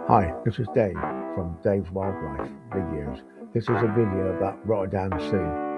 Hi, this is Dave from Dave's Wildlife Videos. This is a video about Rotterdam Zoo.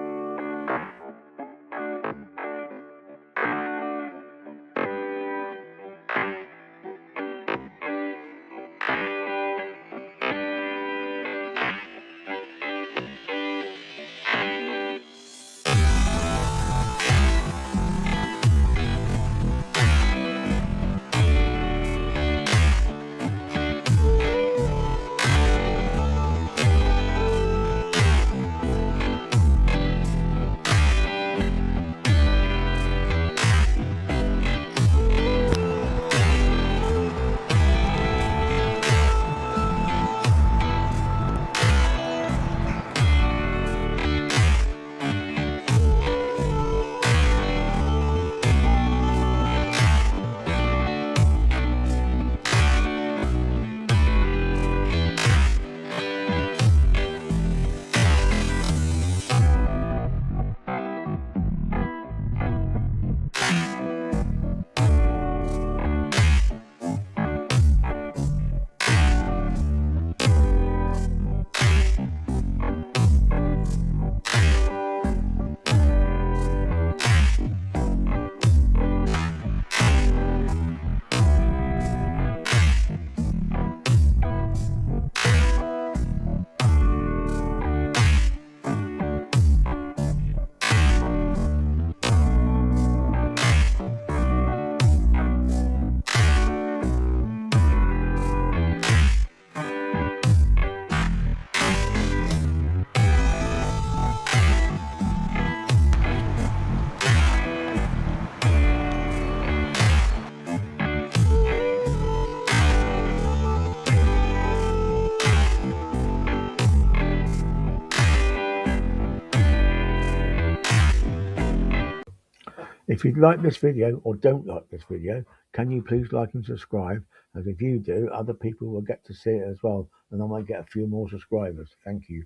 If you like this video or don't like this video, can you please like and subscribe? As if you do, other people will get to see it as well, and I might get a few more subscribers. Thank you.